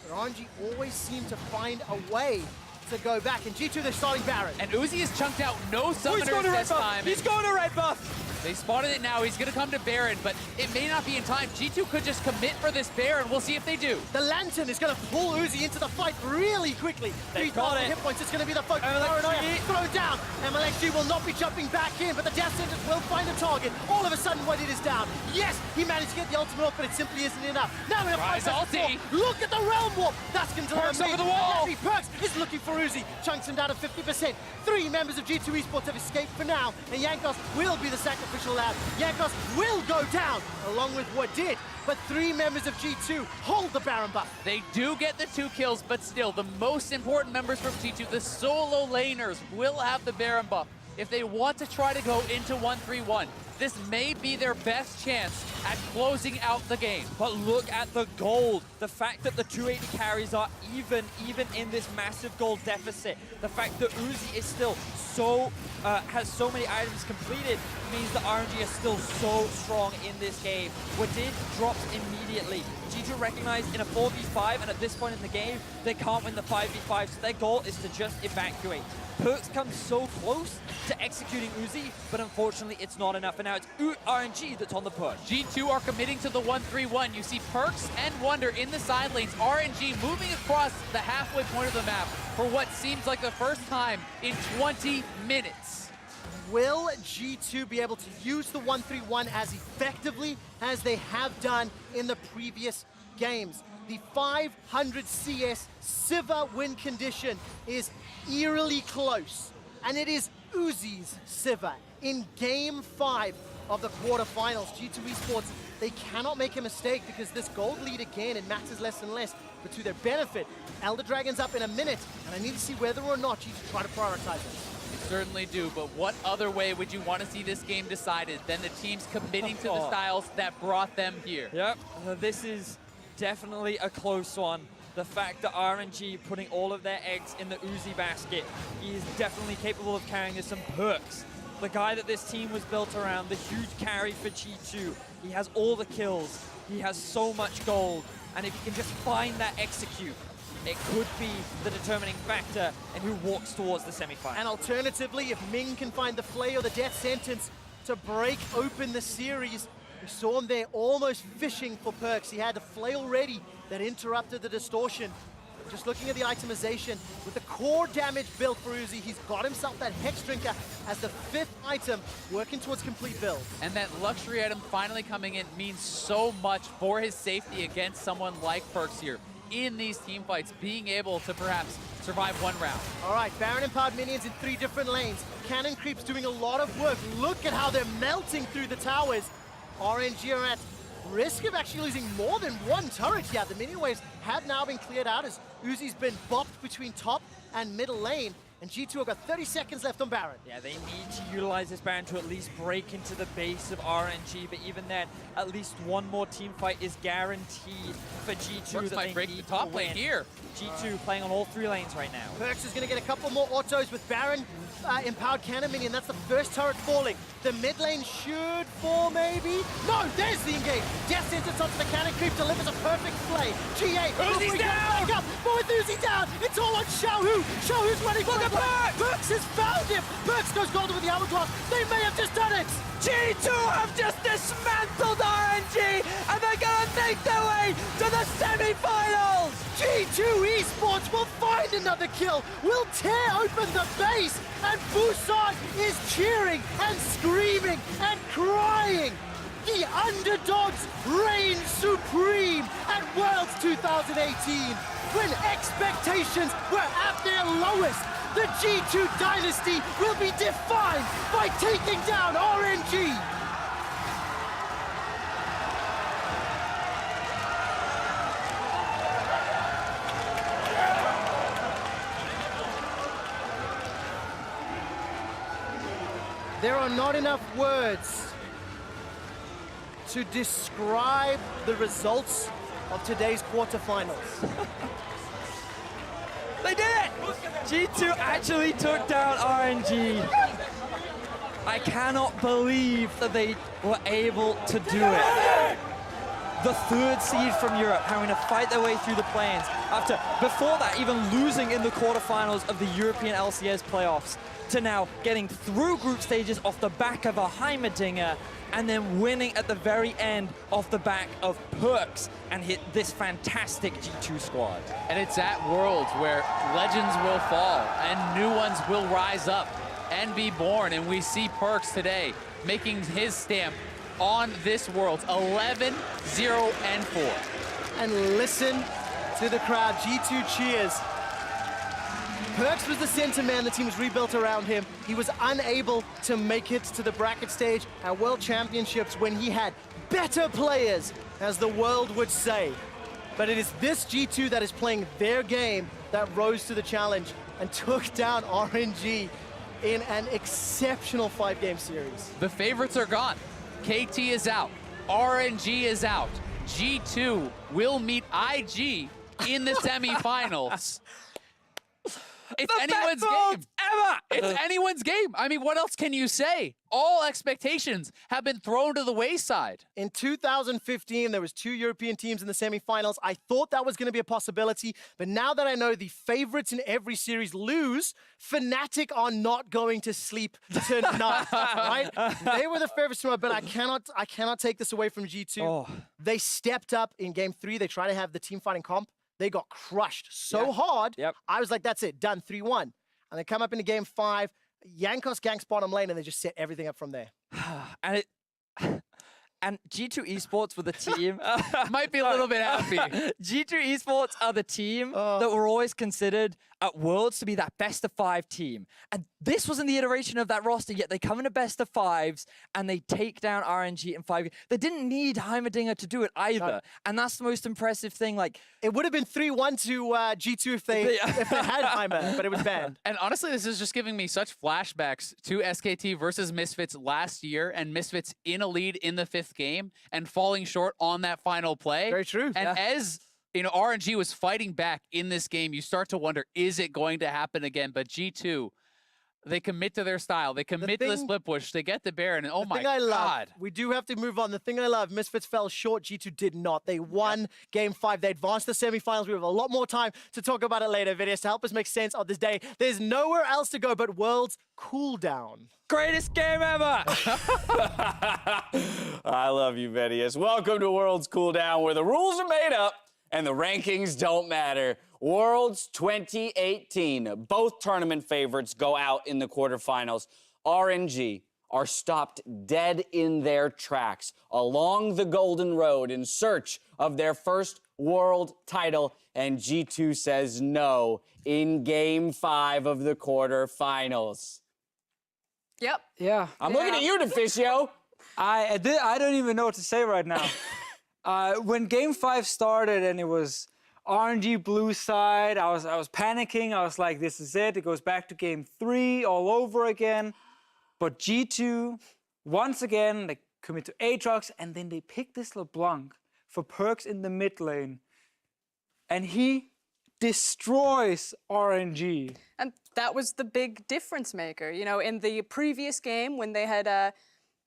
but RNG always seem to find a way to go back. And G2, they're starting Baron. And Uzi is chunked out, no He's summoners going to red this buff. time. He's going to red buff. They spotted it now. He's going to come to Baron, but it may not be in time. G2 could just commit for this Baron. We'll see if they do. The Lantern is going to pull Uzi into the fight really quickly. They've got it. Hit points. It's going to be the focus. MLXG. Throw down. MLXG will not be jumping back in, but the Death Sentence will find a target. All of a sudden, what it is down. Yes, he managed to get the ultimate off, but it simply isn't enough. Now in a Rise ulti. Look at the Realm Warp. That's going to Perks over the wall. Perks is looking for Uzi. Chunks him down to 50%. 3 members of G2 Esports have escaped for now, and Jankos will be the sacrificial lamb. Jankos will go down, along with what did. But 3 members of G2 hold the Baron buff. They do get the 2 kills, but still, the most important members from G2, the solo laners, will have the Baron buff. If they want to try to go into 1-3-1, this may be their best chance at closing out the game. But look at the gold. The fact that the 280 carries are even in this massive gold deficit. The fact that Uzi is still has so many items completed means that RNG is still so strong in this game. Wadid drops immediately. G2 recognized in a 4v5, and at this point in the game, they can't win the 5v5, so their goal is to just evacuate. Perks comes so close to executing Uzi, but unfortunately it's not enough, and now it's RNG that's on the push. G2 are committing to the 1-3-1. You see Perks and Wonder in the side lanes. RNG moving across the halfway point of the map for what seems like the first time in 20 minutes. Will G2 be able to use the 1-3-1 as effectively as they have done in the previous games? The 500 CS Siva win condition is eerily close, and it is Uzi's Siva in Game 5 of the quarterfinals. G2 Esports, they cannot make a mistake because this gold lead again, it matters less and less, but to their benefit. Elder Dragon's up in a minute, and I need to see whether or not G2 try to prioritize it. Certainly do, but what other way would you want to see this game decided than the teams committing to the styles that brought them here? Yep, this is definitely a close one. The fact that RNG putting all of their eggs in the Uzi basket, he is definitely capable of carrying this. Some Perks, the guy that this team was built around, the huge carry for G2. He has all the kills, he has so much gold, and if he can just find that execute, it could be the determining factor in who walks towards the semifinal. And alternatively, if Ming can find the Flay or the Death Sentence to break open the series, we saw him there almost fishing for Perks. He had a flail ready that interrupted the distortion. Just looking at the itemization, with the core damage built for Uzi, he's got himself that Hex Drinker as the 5th item, working towards complete build. And that luxury item finally coming in means so much for his safety against someone like Perks here. In these team fights, being able to perhaps survive one round. All right, Baron empowered minions in 3 different lanes. Cannon Creep's doing a lot of work. Look at how they're melting through the towers. RNG are at risk of actually losing more than 1 turret here. The minion waves have now been cleared out as Uzi's been bopped between top and middle lane. And G2 have got 30 seconds left on Baron. Yeah, they need to utilize this Baron to at least break into the base of RNG, but even then, at least one more team fight is guaranteed for G2. Perks that might they break need the top to lane win. here. G2 playing on all 3 lanes right now. Perks is going to get a couple more autos with Baron empowered cannon minion. That's the first turret falling. The mid lane should fall maybe. No, there's the engage. Death Sentence onto the Cannon Creep delivers a perfect play. GA. Uzi's down! Back up, but with Uzi down, it's all on Xiaohu. Xiaohu's running for the Perks. Perks has found him. Perks goes golden with the hourglass. They may have just done it. G2 have just dismantled RNG, and they're gonna make their way to the semi-finals! G2 Esports will find another kill, will tear open the base, and Busan is cheering and screaming and crying. The underdogs reign supreme at Worlds 2018. When expectations were at their lowest, the G2 dynasty will be defined by taking down RNG. There are not enough words to describe the results of today's quarterfinals. They did it! G2 actually took down RNG. I cannot believe that they were able to do it. the third seed from Europe, having to fight their way through the play-ins. After, before that, even losing in the quarterfinals of the European LCS playoffs, to now getting through group stages off the back of a Heimerdinger, and then winning at the very end off the back of Perks and hit this fantastic G2 squad. And it's at Worlds where legends will fall and new ones will rise up and be born. And we see Perks today making his stamp on this Worlds, 11-0-4. And listen to the crowd, G2 cheers. Perks was the center man, the team was rebuilt around him. He was unable to make it to the bracket stage at World Championships when he had better players, as the world would say. But it is this G2 that is playing their game that rose to the challenge and took down RNG in an exceptional 5-game series. The favorites are gone. KT is out. RNG is out. G2 will meet IG in the semifinals. It's anyone's game. It's anyone's game. I mean, what else can you say? All expectations have been thrown to the wayside. In 2015, there was 2 European teams in the semifinals. I thought that was going to be a possibility, but now that I know the favorites in every series lose, Fnatic are not going to sleep tonight, right? They were the favorites tonight, but I cannot take this away from G2. Oh. They stepped up in game 3. They tried to have the team fighting comp. They got crushed so hard. I was like, that's it, done, 3-1. And they come up into game 5. Jankos ganks bottom lane, and they just set everything up from there. And G2 Esports were the team. Might be a little bit happy. G2 Esports are the team that were always considered at Worlds to be that best of 5 team. And this wasn't the iteration of that roster, yet they come in a best of 5s and they take down RNG in 5. They didn't need Heimerdinger to do it either. No. And that's the most impressive thing. Like, it would have been 3-1 to G2 if they had Heimer, but it was banned. And honestly, this is just giving me such flashbacks to SKT versus Misfits last year, and Misfits in a lead in the 5th game and falling short on that final play. Very true. And as RNG was fighting back in this game, you start to wonder, is it going to happen again? But G2, they commit to their style. They commit to the split push. They get the Baron, and oh my God. We do have to move on. The thing I love, Misfits fell short. G2 did not. They won game 5. They advanced the semifinals. We have a lot more time to talk about it later, Vidius, to help us make sense of this day. There's nowhere else to go but Worlds Cooldown. Greatest game ever! I love you, Vidius. Welcome to Worlds Cooldown, where the rules are made up and the rankings don't matter. Worlds 2018. Both tournament favorites go out in the quarterfinals. RNG are stopped dead in their tracks along the Golden Road in search of their first world title, and G2 says no in Game 5 of the quarterfinals. Yep. Yeah. I'm looking at you, Deficio. I don't even know what to say right now. When Game 5 started and it was RNG blue side, I was panicking. I was like, this is it. It goes back to Game 3 all over again. But G2, once again, they commit to Aatrox, and then they pick this LeBlanc for Perks in the mid lane. And he destroys RNG. And that was the big difference maker. You know, in the previous game when they had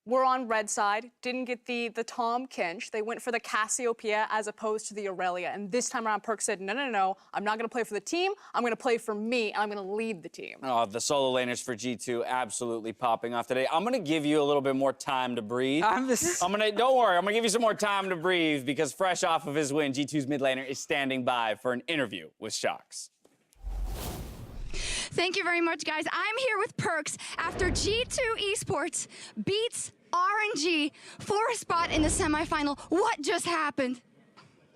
were on red side, didn't get the Tom Kench. They went for the Cassiopeia as opposed to the Aurelia. And this time around, Perk said, no, I'm not going to play for the team. I'm going to play for me, and I'm going to lead the team. Oh, the solo laners for G2 absolutely popping off today. I'm going to give you a little bit more time to breathe. Don't worry, I'm going to give you some more time to breathe, because fresh off of his win, G2's mid laner is standing by for an interview with Shocks. Thank you very much, guys. I'm here with Perks after G2 Esports beats RNG for a spot in the semifinal. What just happened?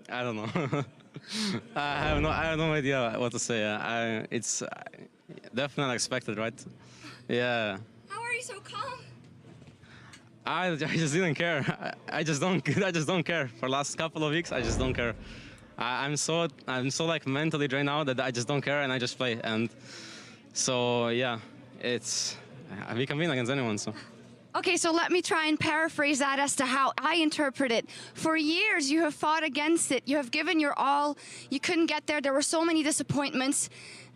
I don't know. I have no idea what to say. It's definitely unexpected, right? Yeah. How are you so calm? I just didn't care. I just don't care. For the last couple of weeks, I just don't care. I'm so like mentally drained now that I just don't care, and I just play. And so yeah, we can win against anyone. So. Okay, so let me try and paraphrase that as to how I interpret it. For years, you have fought against it. You have given your all. You couldn't get there. There were so many disappointments.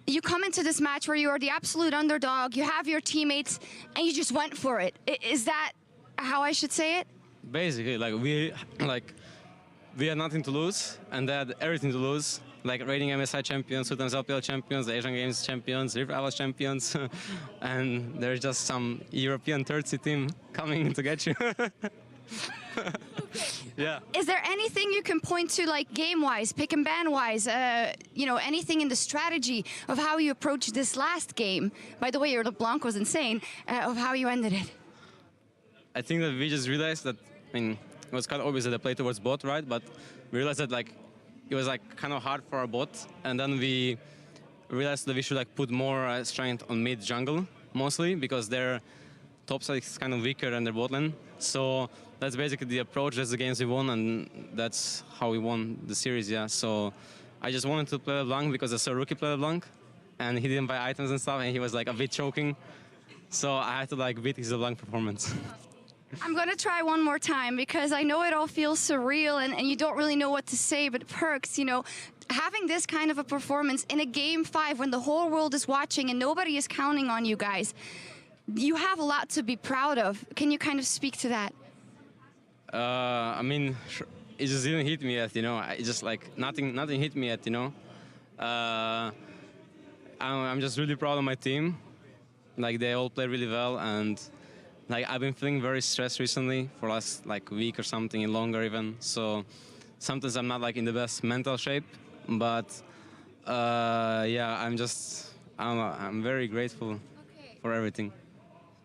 You come into this match where you are the absolute underdog. You have your teammates, and you just went for it. Is that how I should say it? Basically, we had nothing to lose, and they had everything to lose. Like rating MSI champions, 2 times LPL champions, the Asian Games champions, Rift Rivals champions, and there's just some European third seed team coming to get you. Yeah. Is there anything you can point to, like game-wise, pick and ban-wise, you know, anything in the strategy of how you approached this last game? By the way, your LeBlanc was insane, of how you ended it. I think that we just realized that, I mean, it was kind of obvious that they played towards bot, right? But we realized that like it was like kind of hard for our bot, and then we realized that we should like put more strength on mid jungle mostly because their top side is kind of weaker than their bot lane. So that's basically the approach. That's the games we won, and that's how we won the series. Yeah. So I just wanted to play LeBlanc because I saw Rookie play LeBlanc, and he didn't buy items and stuff, and he was like a bit choking. So I had to like beat his LeBlanc performance. I'm going to try one more time because I know it all feels surreal and you don't really know what to say, but Perkz, you know, having this kind of a performance in a game 5 when the whole world is watching and nobody is counting on you guys, you have a lot to be proud of. Can you kind of speak to that? I mean, it just didn't hit me yet, you know. It just like nothing hit me yet, you know. I'm just really proud of my team. Like they all play really well, and like I've been feeling very stressed recently for last like week or something, and longer even. So sometimes I'm not like in the best mental shape, but yeah, I don't know, I'm very grateful for everything.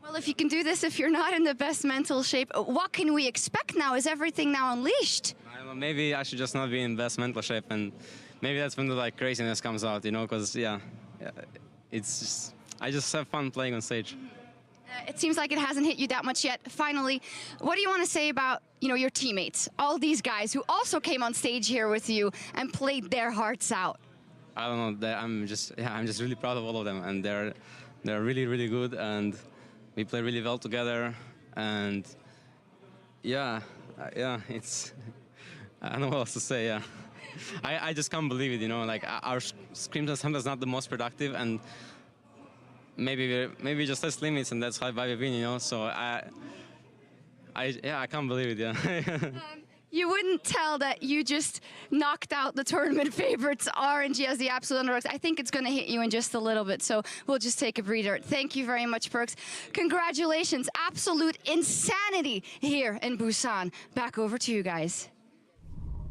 Well, if you can do this, if you're not in the best mental shape, what can we expect now? Is everything now unleashed? I don't know, maybe I should just not be in best mental shape, and maybe that's when the like craziness comes out, you know, because yeah, it's just, I just have fun playing on stage. It seems like it hasn't hit you that much yet. Finally, what do you want to say about, you know, your teammates, all these guys who also came on stage here with you and played their hearts out? I don't know. I'm just really proud of all of them, and they're really, really good, and we play really well together, and yeah, it's I don't know what else to say. Yeah, I just can't believe it. You know, like our scrims are sometimes not the most productive, and maybe just test limits, and that's why we win. You know, so I can't believe it. Yeah. You wouldn't tell that you just knocked out the tournament favorites, RNG, as the absolute underdogs. I think it's going to hit you in just a little bit, so we'll just take a breather. Thank you very much, Perkz. Congratulations. Absolute insanity here in Busan. Back over to you guys.